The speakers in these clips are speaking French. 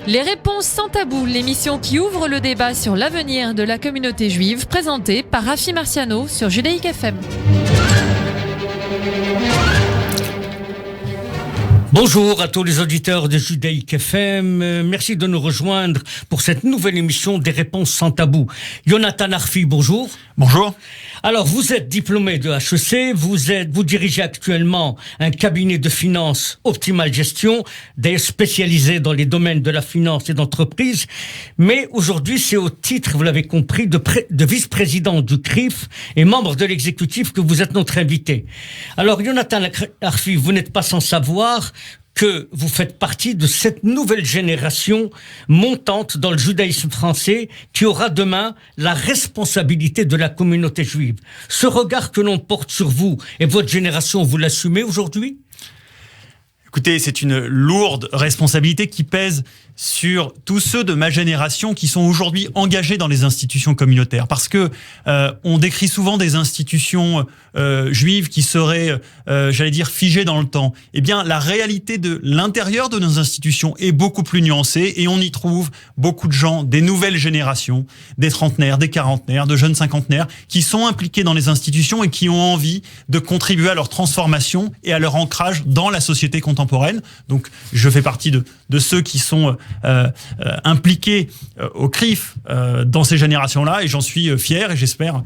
Les réponses sans tabou, l'émission qui ouvre le débat sur l'avenir de la communauté juive, présentée par Rafi Marciano sur Judaïque FM. Bonjour à tous les auditeurs de Judaïque FM. Merci de nous rejoindre pour cette nouvelle émission des réponses sans tabou. Jonathan Arfi, bonjour. Bonjour. Alors, vous êtes diplômé de HEC, vous dirigez actuellement un cabinet de finance Optimal Gestion, d'ailleurs spécialisé dans les domaines de la finance et d'entreprise. Mais aujourd'hui, c'est au titre, vous l'avez compris, de vice-président du CRIF et membre de l'exécutif que vous êtes notre invité. Alors, Jonathan Arfi, vous n'êtes pas sans savoir que vous faites partie de cette nouvelle génération montante dans le judaïsme français qui aura demain la responsabilité de la communauté juive. Ce regard que l'on porte sur vous et votre génération, vous l'assumez aujourd'hui ? Écoutez, c'est une lourde responsabilité qui pèse sur tous ceux de ma génération qui sont aujourd'hui engagés dans les institutions communautaires. Parce que on décrit souvent des institutions juives qui seraient, figées dans le temps. Eh bien, la réalité de l'intérieur de nos institutions est beaucoup plus nuancée et on y trouve beaucoup de gens, des nouvelles générations, des trentenaires, des quarantenaires, de jeunes cinquantenaires, qui sont impliqués dans les institutions et qui ont envie de contribuer à leur transformation et à leur ancrage dans la société contemporaine. Donc, je fais partie de ceux qui sont impliqués au CRIF dans ces générations-là et j'en suis fier et j'espère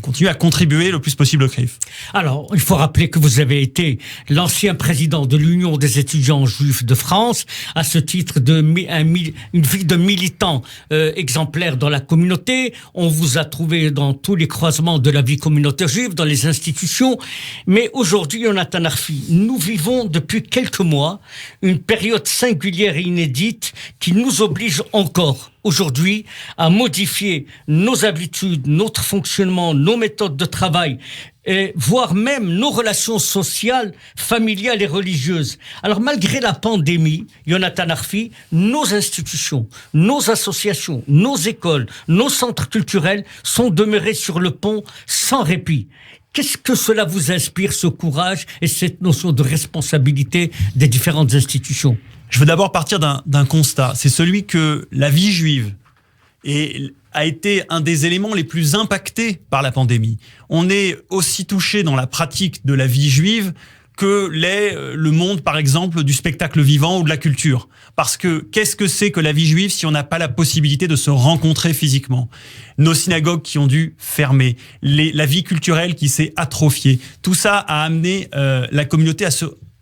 continuer à contribuer le plus possible au CRIF. Alors, il faut rappeler que vous avez été l'ancien président de l'Union des étudiants juifs de France, à ce titre une vie de militant exemplaire dans la communauté. On vous a trouvé dans tous les croisements de la vie communautaire juive, dans les institutions. Mais aujourd'hui, Jonathan Arfi, nous vivons depuis quelques mois une période singulière et inédite qui nous oblige encore aujourd'hui à modifier nos habitudes, notre fonctionnement, nos méthodes de travail, et voire même nos relations sociales, familiales et religieuses. Alors malgré la pandémie, Jonathan Arfi, nos institutions, nos associations, nos écoles, nos centres culturels sont demeurés sur le pont sans répit. Qu'est-ce que cela vous inspire, ce courage et cette notion de responsabilité des différentes institutions ? Je veux d'abord partir d'un constat. C'est celui que la vie juive a été un des éléments les plus impactés par la pandémie. On est aussi touché dans la pratique de la vie juive que l'est le monde, par exemple, du spectacle vivant ou de la culture. Parce que qu'est-ce que c'est que la vie juive si on n'a pas la possibilité de se rencontrer physiquement ? Nos synagogues qui ont dû fermer, la vie culturelle qui s'est atrophiée. Tout ça a amené la communauté à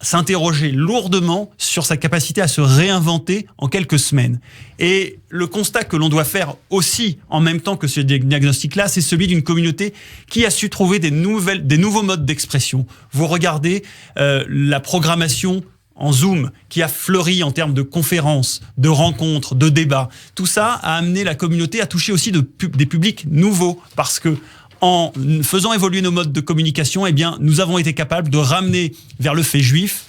s'interroger lourdement sur sa capacité à se réinventer en quelques semaines. Et le constat que l'on doit faire aussi en même temps que ce diagnostic-là, c'est celui d'une communauté qui a su trouver des nouveaux modes d'expression. Vous regardez la programmation en Zoom, qui a fleuri en termes de conférences, de rencontres, de débats. Tout ça a amené la communauté à toucher aussi des publics nouveaux, parce que en faisant évoluer nos modes de communication, eh bien, nous avons été capables de ramener vers le fait juif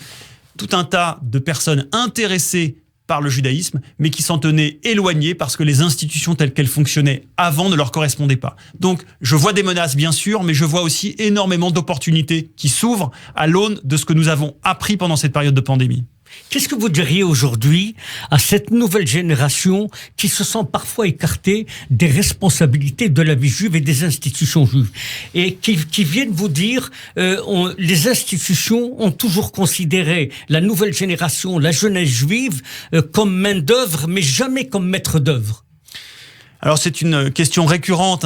tout un tas de personnes intéressées par le judaïsme, mais qui s'en tenaient éloignées parce que les institutions telles qu'elles fonctionnaient avant ne leur correspondaient pas. Donc, je vois des menaces, bien sûr, mais je vois aussi énormément d'opportunités qui s'ouvrent à l'aune de ce que nous avons appris pendant cette période de pandémie. Qu'est-ce que vous diriez aujourd'hui à cette nouvelle génération qui se sent parfois écartée des responsabilités de la vie juive et des institutions juives et qui viennent vous dire les institutions ont toujours considéré la nouvelle génération, la jeunesse juive, comme main d'œuvre, mais jamais comme maître d'œuvre? Alors c'est une question récurrente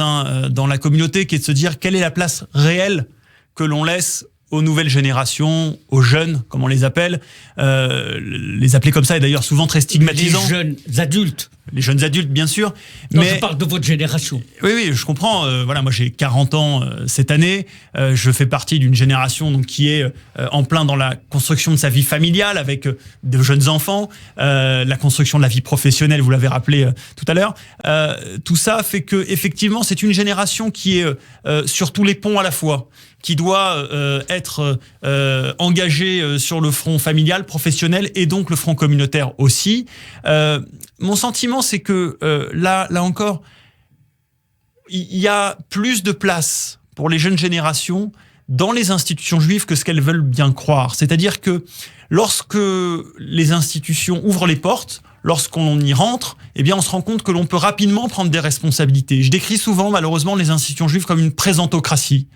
dans la communauté qui est de se dire quelle est la place réelle que l'on laisse aux nouvelles générations, aux jeunes, comme on les appelle. Les appeler comme ça est d'ailleurs souvent très stigmatisant. Les jeunes adultes. Les jeunes adultes, bien sûr. Non, mais je parle de votre génération. Oui, je comprends. Moi, j'ai 40 ans cette année. Je fais partie d'une génération donc, qui est en plein dans la construction de sa vie familiale avec de jeunes enfants, la construction de la vie professionnelle, vous l'avez rappelé tout à l'heure. Tout ça fait que, effectivement, c'est une génération qui est sur tous les ponts à la fois, qui doit être engagée sur le front familial, professionnel et donc le front communautaire aussi. Mon sentiment, c'est que là encore, il y a plus de place pour les jeunes générations dans les institutions juives que ce qu'elles veulent bien croire. C'est-à-dire que lorsque les institutions ouvrent les portes, lorsqu'on y rentre, eh bien, on se rend compte que l'on peut rapidement prendre des responsabilités. Je décris souvent, malheureusement, les institutions juives comme une présentocratie.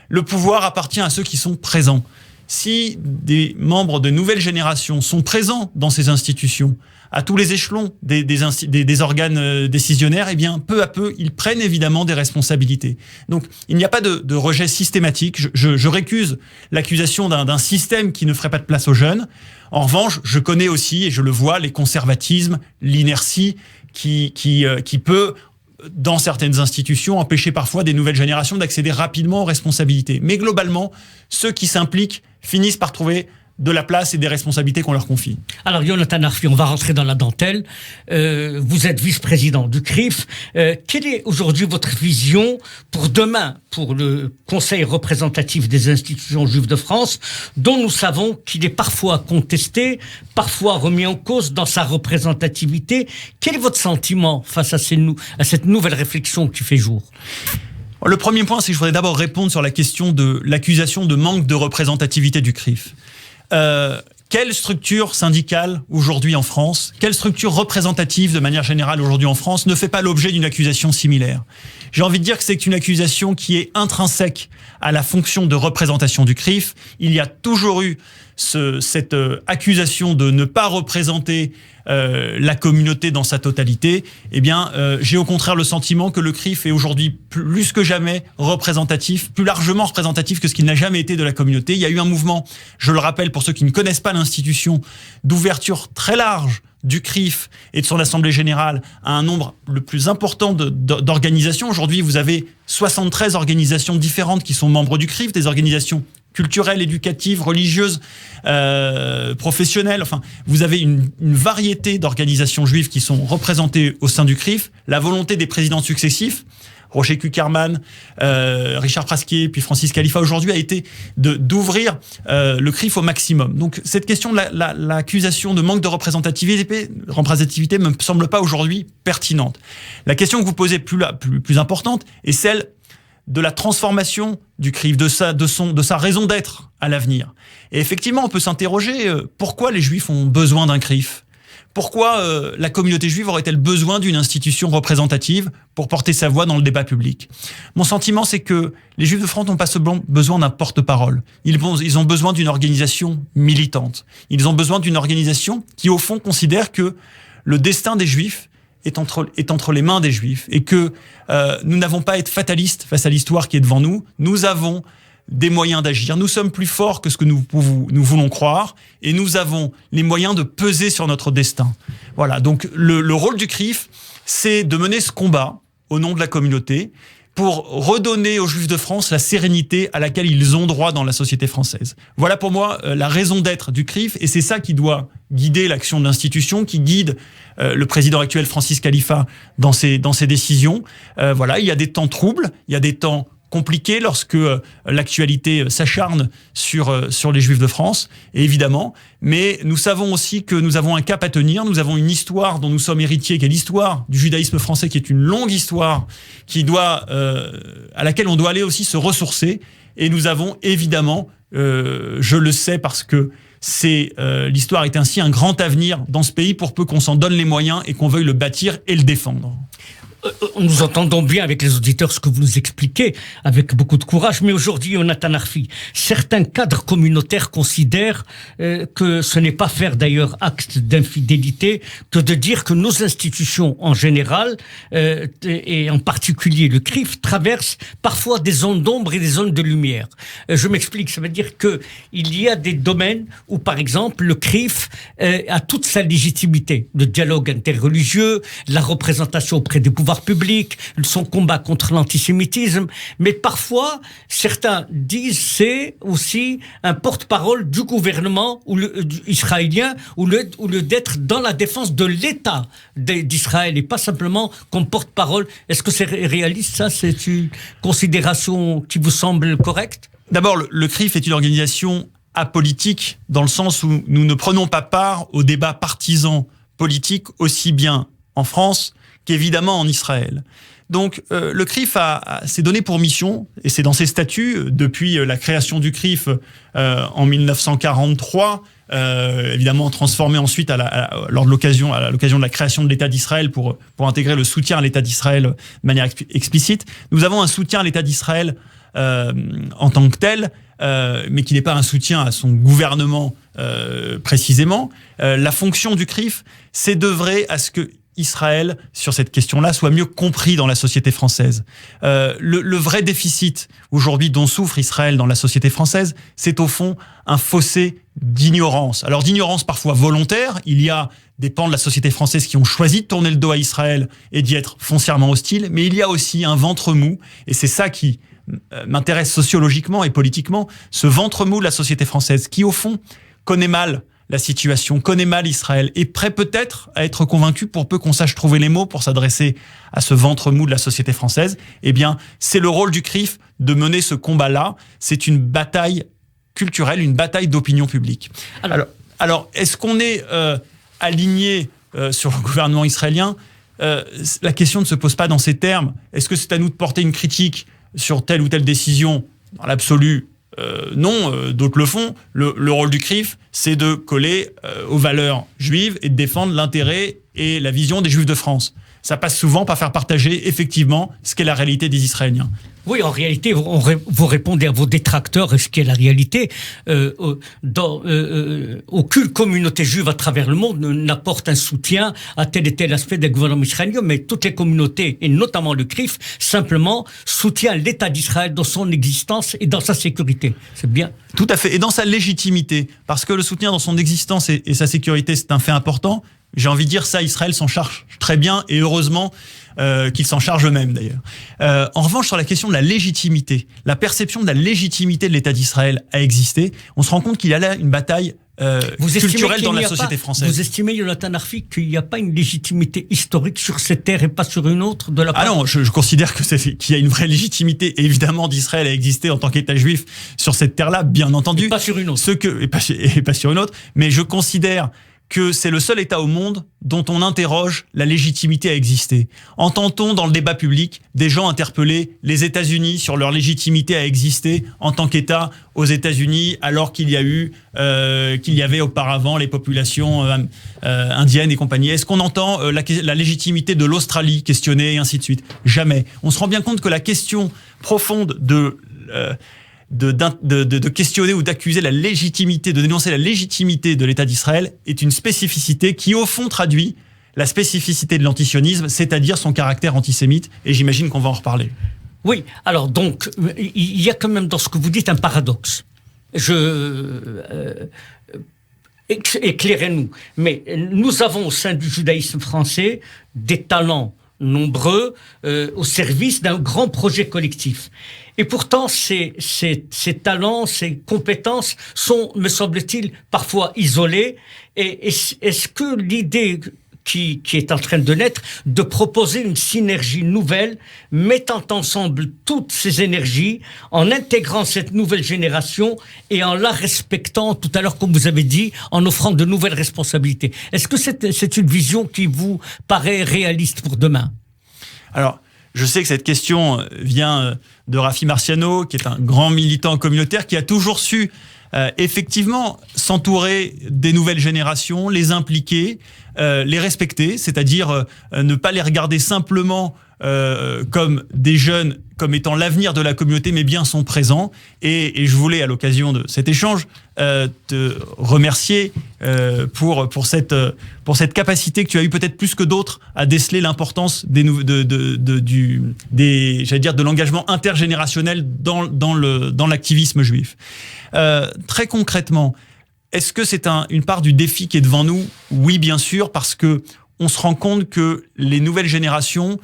Le pouvoir appartient à ceux qui sont présents. Si des membres de nouvelles générations sont présents dans ces institutions, à tous les échelons des organes décisionnaires, eh bien, peu à peu, ils prennent évidemment des responsabilités. Donc, il n'y a pas de rejet systématique. Je récuse l'accusation d'un système qui ne ferait pas de place aux jeunes. En revanche, je connais aussi, et je le vois, les conservatismes, l'inertie qui peut, dans certaines institutions, empêcher parfois des nouvelles générations d'accéder rapidement aux responsabilités. Mais globalement, ceux qui s'impliquent finissent par trouver de la place et des responsabilités qu'on leur confie. Alors, Yonatan Arfi, on va rentrer dans la dentelle. Vous êtes vice-président du CRIF. Quelle est aujourd'hui votre vision pour demain, pour le Conseil représentatif des institutions juives de France, dont nous savons qu'il est parfois contesté, parfois remis en cause dans sa représentativité? Quel est votre sentiment face à cette nouvelle réflexion qui fait jour? Le premier point, c'est que je voudrais d'abord répondre sur la question de l'accusation de manque de représentativité du CRIF. Quelle structure syndicale aujourd'hui en France, quelle structure représentative de manière générale aujourd'hui en France ne fait pas l'objet d'une accusation similaire? J'ai envie de dire que c'est une accusation qui est intrinsèque à la fonction de représentation du CRIF. Il y a toujours eu cette accusation de ne pas représenter la communauté dans sa totalité. Eh bien, j'ai au contraire le sentiment que le CRIF est aujourd'hui plus que jamais représentatif, plus largement représentatif que ce qu'il n'a jamais été de la communauté. Il y a eu un mouvement, je le rappelle pour ceux qui ne connaissent pas l'institution, d'ouverture très large du CRIF et de son assemblée générale à un nombre le plus important d'organisations. Aujourd'hui, vous avez 73 organisations différentes qui sont membres du CRIF, des organisations culturelles, éducatives, religieuses, professionnelles. Enfin, vous avez une variété d'organisations juives qui sont représentées au sein du CRIF. La volonté des présidents successifs, Roger Kuckerman, Richard Prasquier, puis Francis Khalifa, aujourd'hui a été d'ouvrir le CRIF au maximum. Donc cette question de l'accusation de manque de représentativité me semble pas aujourd'hui pertinente. La question que vous posez plus importante est celle de la transformation du CRIF, de sa raison d'être à l'avenir. Et effectivement, on peut s'interroger pourquoi les Juifs ont besoin d'un CRIF. Pourquoi la communauté juive aurait-elle besoin d'une institution représentative pour porter sa voix dans le débat public? Mon sentiment, c'est que les Juifs de France n'ont pas seulement besoin d'un porte-parole. Ils ont besoin d'une organisation militante. Ils ont besoin d'une organisation qui, au fond, considère que le destin des Juifs est entre les mains des Juifs et que nous n'avons pas à être fatalistes face à l'histoire qui est devant nous. Nous avons des moyens d'agir. Nous sommes plus forts que ce que nous voulons croire et nous avons les moyens de peser sur notre destin. Voilà, donc le rôle du CRIF, c'est de mener ce combat au nom de la communauté pour redonner aux Juifs de France la sérénité à laquelle ils ont droit dans la société française. Voilà pour moi la raison d'être du CRIF et c'est ça qui doit guider l'action de l'institution, qui guide le président actuel Francis Khalifa dans ses décisions. Voilà, il y a des temps troubles, il y a des temps compliqué lorsque l'actualité s'acharne sur les Juifs de France, évidemment. Mais nous savons aussi que nous avons un cap à tenir. Nous avons une histoire dont nous sommes héritiers, qui est l'histoire du judaïsme français, qui est une longue histoire, à laquelle on doit aller aussi se ressourcer. Et nous avons évidemment, je le sais parce que l'histoire est ainsi, un grand avenir dans ce pays pour peu qu'on s'en donne les moyens et qu'on veuille le bâtir et le défendre. Nous entendons bien avec les auditeurs ce que vous nous expliquez avec beaucoup de courage, mais aujourd'hui, Yonatan Arfi, certains cadres communautaires considèrent que ce n'est pas faire d'ailleurs acte d'infidélité que de dire que nos institutions en général, et en particulier le CRIF, traversent parfois des zones d'ombre et des zones de lumière. Je m'explique, ça veut dire que il y a des domaines où, par exemple, le CRIF a toute sa légitimité, le dialogue interreligieux, la représentation auprès des pouvoirs public, son combat contre l'antisémitisme, mais parfois certains disent c'est aussi un porte-parole du gouvernement israélien ou le d'être dans la défense de l'État d'Israël et pas simplement comme porte-parole. Est-ce que c'est réaliste ça? C'est une considération qui vous semble correcte? D'abord, le CRIF est une organisation apolitique dans le sens où nous ne prenons pas part aux débats partisans politiques aussi bien en France qu'évidemment en Israël. Donc, le CRIF s'est donné pour mission, et c'est dans ses statuts, depuis la création du CRIF en 1943, évidemment transformé ensuite à l'occasion de la création de l'État d'Israël pour intégrer le soutien à l'État d'Israël de manière explicite. Nous avons un soutien à l'État d'Israël en tant que tel, mais qui n'est pas un soutien à son gouvernement précisément. La fonction du CRIF, c'est d'œuvrer à ce que Israël, sur cette question-là, soit mieux compris dans la société française. Le vrai déficit aujourd'hui dont souffre Israël dans la société française, c'est au fond un fossé d'ignorance. Alors d'ignorance parfois volontaire, il y a des pans de la société française qui ont choisi de tourner le dos à Israël et d'y être foncièrement hostiles, mais il y a aussi un ventre mou, et c'est ça qui m'intéresse sociologiquement et politiquement, ce ventre mou de la société française qui, au fond, connaît mal la situation, connaît mal Israël, est prêt peut-être à être convaincu, pour peu qu'on sache trouver les mots pour s'adresser à ce ventre mou de la société française. Eh bien, c'est le rôle du CRIF de mener ce combat-là. C'est une bataille culturelle, une bataille d'opinion publique. Alors est-ce qu'on est aligné sur le gouvernement israélien ? La question ne se pose pas dans ces termes. Est-ce que c'est à nous de porter une critique sur telle ou telle décision ? Dans l'absolu, non, d'autres le font. Le rôle du CRIF, c'est de coller aux valeurs juives et de défendre l'intérêt et la vision des Juifs de France. Ça passe souvent par faire partager effectivement ce qu'est la réalité des Israéliens. Oui, en réalité, vous répondez à vos détracteurs, ce qui est la réalité. Aucune communauté juive à travers le monde n'apporte un soutien à tel et tel aspect des gouvernements israéliens, mais toutes les communautés, et notamment le CRIF, simplement soutient l'État d'Israël dans son existence et dans sa sécurité. C'est bien. Tout à fait, et dans sa légitimité, parce que le soutien dans son existence et sa sécurité, c'est un fait important. J'ai envie de dire ça, Israël s'en charge très bien, et heureusement qu'il s'en charge eux-mêmes d'ailleurs. En revanche, sur la question de la légitimité, la perception de la légitimité de l'État d'Israël a existé. On se rend compte qu'il y a là une bataille culturelle dans la société française. Vous estimez, Jonathan Arfi, qu'il n'y a pas une légitimité historique sur cette terre et pas sur une autre de la part... Ah non, je considère qu'il y a une vraie légitimité, évidemment, d'Israël à exister en tant qu'État juif sur cette terre-là, bien entendu. Et pas sur une autre. Et pas sur une autre, mais je considère que c'est le seul État au monde dont on interroge la légitimité à exister. Entend-on dans le débat public des gens interpeller les États-Unis sur leur légitimité à exister en tant qu'État aux États-Unis, alors qu'il y avait auparavant les populations indiennes et compagnie? Est-ce qu'on entend la légitimité de l'Australie questionnée et ainsi de suite? Jamais. On se rend bien compte que la question profonde de questionner ou d'accuser la légitimité, de dénoncer la légitimité de l'État d'Israël est une spécificité qui, au fond, traduit la spécificité de l'antisionisme, c'est-à-dire son caractère antisémite, et j'imagine qu'on va en reparler. Oui, alors donc, il y a quand même dans ce que vous dites un paradoxe. Éclairez-nous. Mais nous avons au sein du judaïsme français des talents nombreux au service d'un grand projet collectif. Et pourtant, ces talents, ces compétences sont, me semble-t-il, parfois isolés. Et est-ce que l'idée qui est en train de naître, de proposer une synergie nouvelle, mettant ensemble toutes ces énergies, en intégrant cette nouvelle génération et en la respectant, tout à l'heure, comme vous avez dit, en offrant de nouvelles responsabilités. Est-ce que c'est une vision qui vous paraît réaliste pour demain ? Alors, je sais que cette question vient de Rafi Marciano, qui est un grand militant communautaire, qui a toujours su effectivement s'entourer des nouvelles générations, les impliquer, les respecter, c'est-à-dire ne pas les regarder simplement comme des jeunes, comme étant l'avenir de la communauté, mais bien son présent. Et je voulais, à l'occasion de cet échange, te remercier pour cette capacité que tu as eu peut-être plus que d'autres à déceler l'importance de l'engagement intergénérationnel dans l'activisme juif. Très concrètement, est-ce que c'est une part du défi qui est devant nous ? Oui, bien sûr, parce que on se rend compte que les nouvelles générations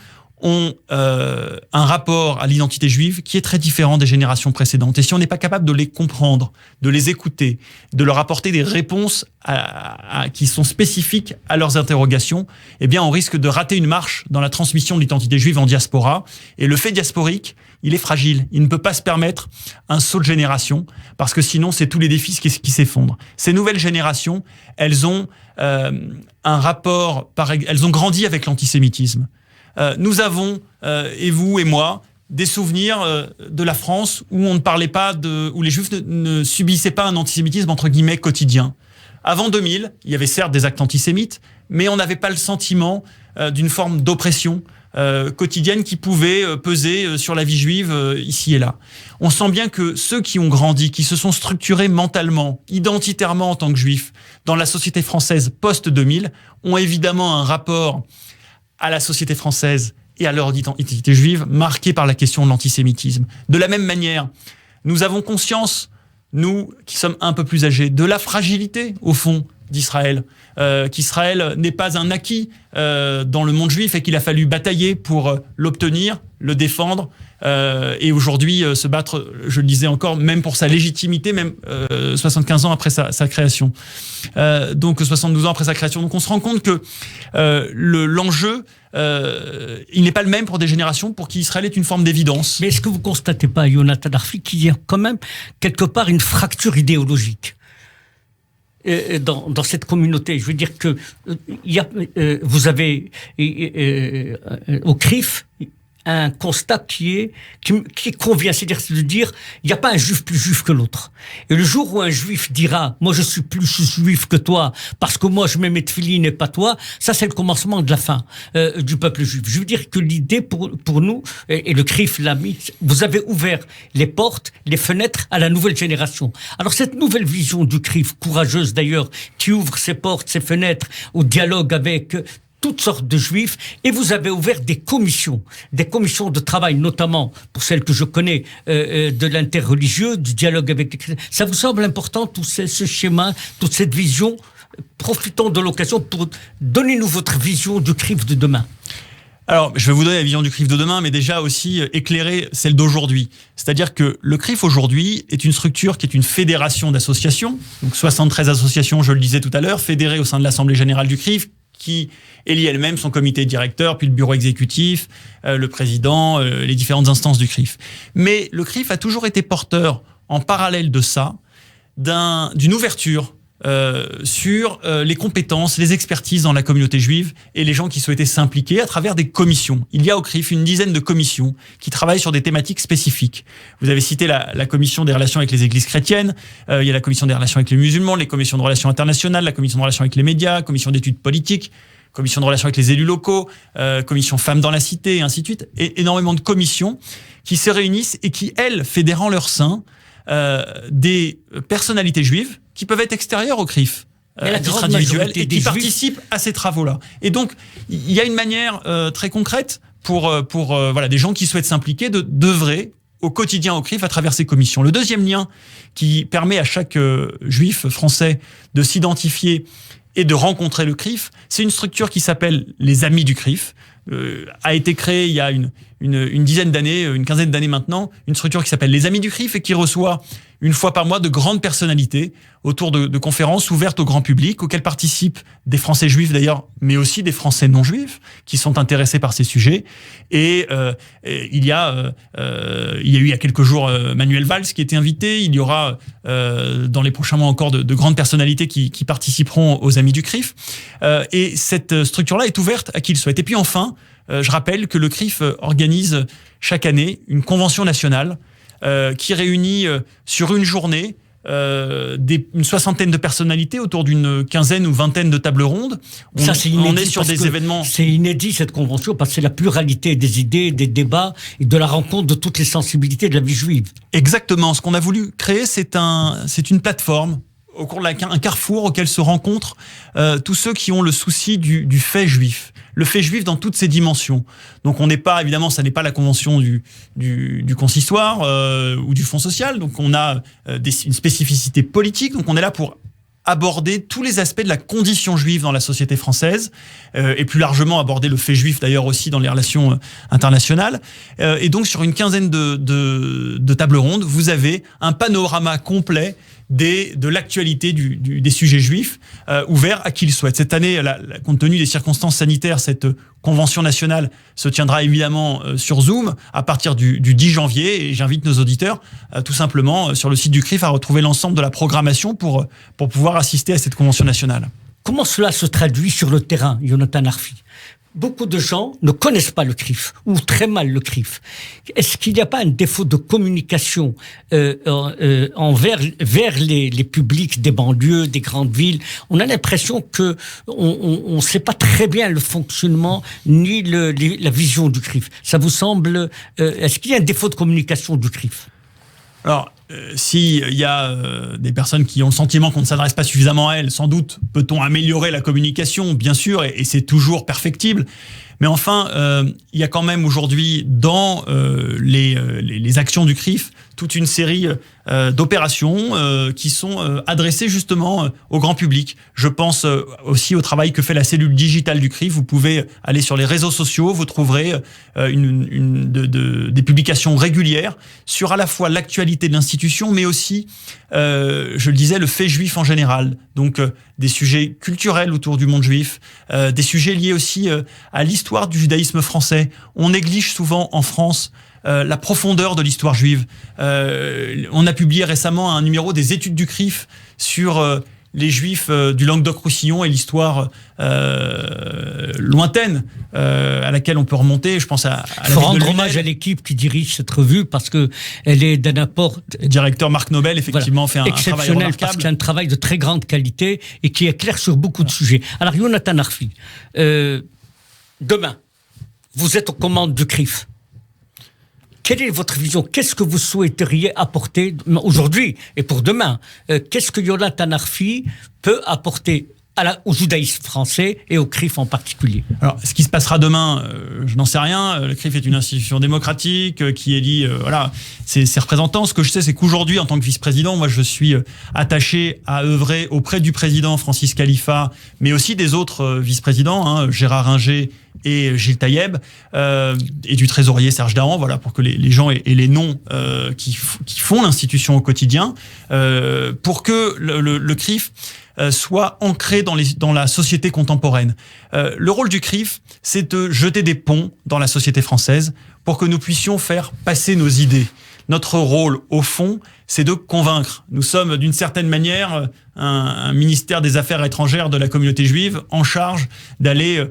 ont un rapport à l'identité juive qui est très différent des générations précédentes. Et si on n'est pas capable de les comprendre, de les écouter, de leur apporter des réponses qui sont spécifiques à leurs interrogations, eh bien, on risque de rater une marche dans la transmission de l'identité juive en diaspora. Et le fait diasporique, il est fragile. Il ne peut pas se permettre un saut de génération, parce que sinon, c'est tous les défis qui s'effondrent. Ces nouvelles générations, elles ont un rapport, elles ont grandi avec l'antisémitisme. nous avons, et vous et moi, des souvenirs de la France où on ne parlait pas où les Juifs ne subissaient pas un antisémitisme entre guillemets quotidien. Avant 2000, il y avait certes des actes antisémites, mais on n'avait pas le sentiment d'une forme d'oppression quotidienne qui pouvait peser sur la vie juive ici et là. On sent bien que ceux qui ont grandi, qui se sont structurés mentalement, identitairement en tant que juifs, dans la société française post-2000, ont évidemment un rapport à la société française et à leur identité juive marquée par la question de l'antisémitisme. De la même manière, nous avons conscience, nous qui sommes un peu plus âgés, de la fragilité, au fond, d'Israël. Qu'Israël n'est pas un acquis dans le monde juif et qu'il a fallu batailler pour l'obtenir, le défendre et aujourd'hui se battre, je le disais encore, même pour sa légitimité, même 75 ans après sa création. Donc 72 ans après sa création. Donc on se rend compte que l'enjeu, il n'est pas le même pour des générations pour qui Israël est une forme d'évidence. Mais est-ce que vous ne constatez pas, Yonatan Arfi, qu'il y a quand même quelque part une fracture idéologique dans cette communauté? Je veux dire que vous avez au CRIF un constat qui convient, c'est-à-dire de dire il n'y a pas un juif plus juif que l'autre. Et le jour où un juif dira moi je suis plus juif que toi parce que moi je mets mes tefilines et pas toi, ça c'est le commencement de la fin du peuple juif. Je veux dire que l'idée pour nous, et le CRIF l'a mis, vous avez ouvert les portes, les fenêtres à la nouvelle génération. Alors cette nouvelle vision du CRIF, courageuse d'ailleurs, qui ouvre ses portes, ses fenêtres au dialogue avec toutes sortes de juifs, et vous avez ouvert des commissions de travail, notamment pour celles que je connais, de l'interreligieux, du dialogue avec les chrétiens. Ça vous semble important, tout ce schéma, toute cette vision? Profitons de l'occasion pour donner-nous votre vision du CRIF de demain. Alors, je vais vous donner la vision du CRIF de demain, mais déjà aussi éclairer celle d'aujourd'hui. C'est-à-dire que le CRIF aujourd'hui est une structure qui est une fédération d'associations, donc 73 associations, je le disais tout à l'heure, fédérées au sein de l'Assemblée Générale du CRIF, qui élit elle-même son comité directeur, puis le bureau exécutif, le président, les différentes instances du CRIF. Mais le CRIF a toujours été porteur, en parallèle de ça, d'une ouverture sur les compétences, les expertises dans la communauté juive et les gens qui souhaitaient s'impliquer à travers des commissions. Il y a au CRIF une dizaine de commissions qui travaillent sur des thématiques spécifiques. Vous avez cité la commission des relations avec les églises chrétiennes, il y a la commission des relations avec les musulmans, les commissions de relations internationales, la commission de relations avec les médias, commission d'études politiques, commission de relations avec les élus locaux, commission femmes dans la cité, et ainsi de suite. Et énormément de commissions qui se réunissent et qui, elles, fédèrent en leur sein des personnalités juives qui peuvent être extérieures au CRIF, à titre individuel, et qui participent à ces travaux-là. Et donc, il y a une manière très concrète pour des gens qui souhaitent s'impliquer d'œuvrer au quotidien au CRIF à travers ces commissions. Le deuxième lien qui permet à chaque juif français de s'identifier et de rencontrer le CRIF, c'est une structure qui s'appelle les Amis du CRIF, a été créée il y a une dizaine d'années, une quinzaine d'années maintenant, une structure qui s'appelle les Amis du CRIF et qui reçoit une fois par mois de grandes personnalités autour de conférences ouvertes au grand public, auxquelles participent des Français juifs d'ailleurs, mais aussi des Français non juifs qui sont intéressés par ces sujets. Et il y a eu il y a quelques jours Manuel Valls qui était invité. Il y aura dans les prochains mois encore de grandes personnalités qui participeront aux Amis du CRIF. Et cette structure-là est ouverte à qui le souhaite. Et puis enfin, je rappelle que le CRIF organise chaque année une convention nationale qui réunit sur une journée une soixantaine de personnalités autour d'une quinzaine ou vingtaine de tables rondes. On est sur des événements. C'est inédit cette convention parce que c'est la pluralité des idées, des débats et de la rencontre de toutes les sensibilités de la vie juive. Exactement. Ce qu'on a voulu créer, c'est une plateforme au cours de un carrefour auquel se rencontrent tous ceux qui ont le souci du fait juif. Le fait juif dans toutes ses dimensions. Donc on n'est pas, évidemment, ça n'est pas la convention du consistoire ou du fonds social. Donc on a une spécificité politique. Donc on est là pour aborder tous les aspects de la condition juive dans la société française et plus largement aborder le fait juif d'ailleurs aussi dans les relations internationales. Et donc sur une quinzaine de tables rondes, vous avez un panorama complet de l'actualité des sujets juifs ouverts à qui le souhaite. Cette année, compte tenu des circonstances sanitaires, cette convention nationale se tiendra évidemment sur Zoom à partir du 10 janvier et j'invite nos auditeurs tout simplement sur le site du CRIF à retrouver l'ensemble de la programmation pour pouvoir assister à cette convention nationale. Comment cela se traduit sur le terrain, Yonatan Arfi ? beaucoup de gens ne connaissent pas le CRIF, ou très mal le CRIF. Est-ce qu'il n'y a pas un défaut de communication vers les publics des banlieues, des grandes villes? On a l'impression que on sait pas très bien le fonctionnement ni la vision du CRIF. Ça vous semble... est-ce qu'il y a un défaut de communication du CRIF? Alors, s'il y a des personnes qui ont le sentiment qu'on ne s'adresse pas suffisamment à elles, sans doute peut-on améliorer la communication, bien sûr, et c'est toujours perfectible. Mais enfin, il y a quand même aujourd'hui dans les actions du CRIF toute une série d'opérations qui sont adressées justement au grand public. Je pense aussi au travail que fait la cellule digitale du CRIF. Vous pouvez aller sur les réseaux sociaux, vous trouverez des publications régulières sur à la fois l'actualité de l'institution, mais aussi, je le disais, le fait juif en général. Donc des sujets culturels autour du monde juif, des sujets liés aussi à l'histoire du judaïsme français. On néglige souvent en France la profondeur de l'histoire juive. On a publié récemment un numéro des études du CRIF sur les Juifs du Languedoc-Roussillon et l'histoire lointaine à laquelle on peut remonter. Je pense à la Il faut rendre hommage à l'équipe qui dirige cette revue parce que elle est d'un apport. Directeur Marc Nobel, effectivement, fait un travail exceptionnel remarquable. Parce qu'il y a un travail de très grande qualité et qui est clair sur beaucoup de sujets. Alors, Yonatan Arfi, demain, vous êtes aux commandes du CRIF. Quelle est votre vision? Qu'est-ce que vous souhaiteriez apporter aujourd'hui et pour demain? Qu'est-ce que Yonatan Arfi peut apporter au judaïsme français et au CRIF en particulier? Alors, ce qui se passera demain, je n'en sais rien. Le CRIF est une institution démocratique qui élit ses représentants. Ce que je sais, c'est qu'aujourd'hui, en tant que vice-président, moi, je suis attaché à œuvrer auprès du président Francis Khalifa, mais aussi des autres vice-présidents, Gérard Ringer et Gilles Taïeb, et du trésorier Serge Dahan, voilà, pour que les gens aient les noms qui font l'institution au quotidien, pour que le CRIF soit ancré dans la société contemporaine. Le rôle du CRIF, c'est de jeter des ponts dans la société française pour que nous puissions faire passer nos idées. Notre rôle, au fond, c'est de convaincre. Nous sommes, d'une certaine manière, un ministère des Affaires étrangères de la communauté juive en charge d'aller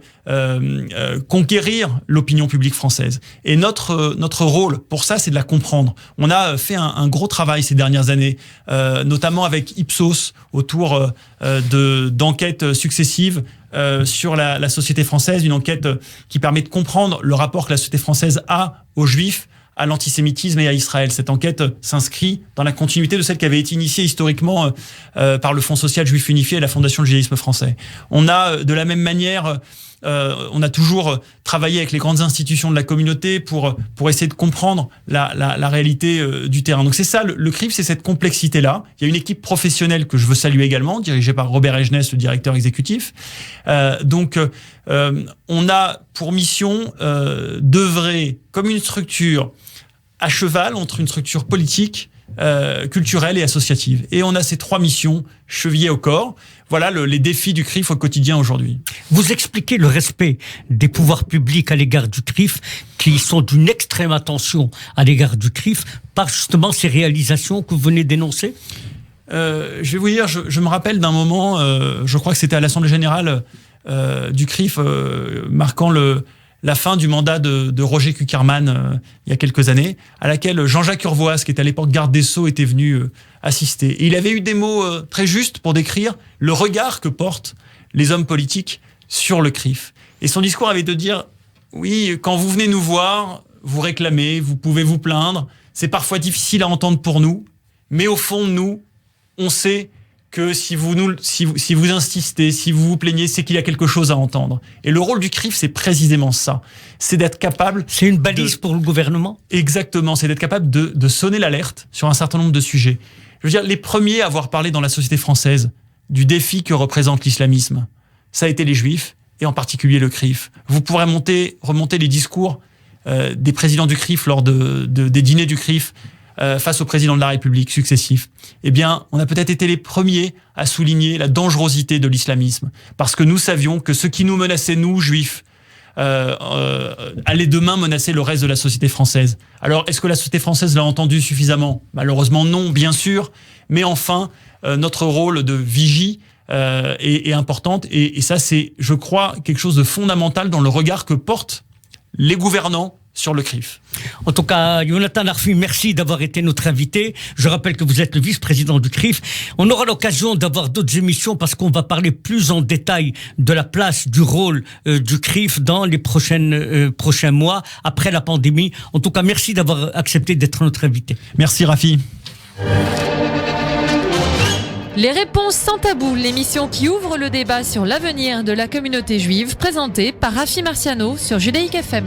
conquérir l'opinion publique française. Et notre rôle, pour ça, c'est de la comprendre. On a fait un gros travail ces dernières années, notamment avec Ipsos, autour d'enquêtes successives sur la société française, une enquête qui permet de comprendre le rapport que la société française a aux Juifs, à l'antisémitisme et à Israël. Cette enquête s'inscrit dans la continuité de celle qui avait été initiée historiquement par le Fonds social juif unifié et la Fondation du judaïsme français. On a, de la même manière, on a toujours travaillé avec les grandes institutions de la communauté pour essayer de comprendre la réalité du terrain. Donc c'est ça, le CRIF, c'est cette complexité-là. Il y a une équipe professionnelle que je veux saluer également, dirigée par Robert Egenès, le directeur exécutif. On a pour mission d'œuvrer comme une structure à cheval entre une structure politique, culturelle et associative. Et on a ces trois missions chevillées au corps. Voilà les défis du CRIF au quotidien aujourd'hui. Vous expliquez le respect des pouvoirs publics à l'égard du CRIF, qui sont d'une extrême attention à l'égard du CRIF, par justement ces réalisations que vous venez d'énoncer? Je vais vous dire, je me rappelle d'un moment, je crois que c'était à l'Assemblée Générale du CRIF, marquant la fin du mandat de Roger Kuckerman il y a quelques années, à laquelle Jean-Jacques Urvoas, qui était à l'époque garde des Sceaux, était venu assister. Et il avait eu des mots très justes pour décrire le regard que portent les hommes politiques sur le CRIF. Et son discours avait de dire, oui, quand vous venez nous voir, vous réclamez, vous pouvez vous plaindre, c'est parfois difficile à entendre pour nous, mais au fond, nous, on sait que si vous insistez, si vous vous plaignez, c'est qu'il y a quelque chose à entendre. Et le rôle du CRIF, c'est précisément ça. C'est d'être capable... C'est une balise pour le gouvernement? Exactement, c'est d'être capable de sonner l'alerte sur un certain nombre de sujets. Je veux dire, les premiers à avoir parlé dans la société française du défi que représente l'islamisme, ça a été les Juifs, et en particulier le CRIF. Vous pourrez remonter les discours des présidents du CRIF lors des dîners du CRIF, face au président de la République successifs, eh bien, on a peut-être été les premiers à souligner la dangerosité de l'islamisme, parce que nous savions que ce qui nous menaçait, nous, juifs, allait demain menacer le reste de la société française. Alors, est-ce que la société française l'a entendu suffisamment? Malheureusement, non, bien sûr, mais enfin, notre rôle de vigie est importante. Et ça, c'est, je crois, quelque chose de fondamental dans le regard que portent les gouvernants sur le CRIF. En tout cas, Yonatan Arfi, merci d'avoir été notre invité. Je rappelle que vous êtes le vice-président du CRIF. On aura l'occasion d'avoir d'autres émissions parce qu'on va parler plus en détail de la place, du rôle du CRIF dans les prochains mois, après la pandémie. En tout cas, merci d'avoir accepté d'être notre invité. Merci Rafi. Les réponses sans tabou, l'émission qui ouvre le débat sur l'avenir de la communauté juive, présentée par Rafi Marciano sur Judaïque FM.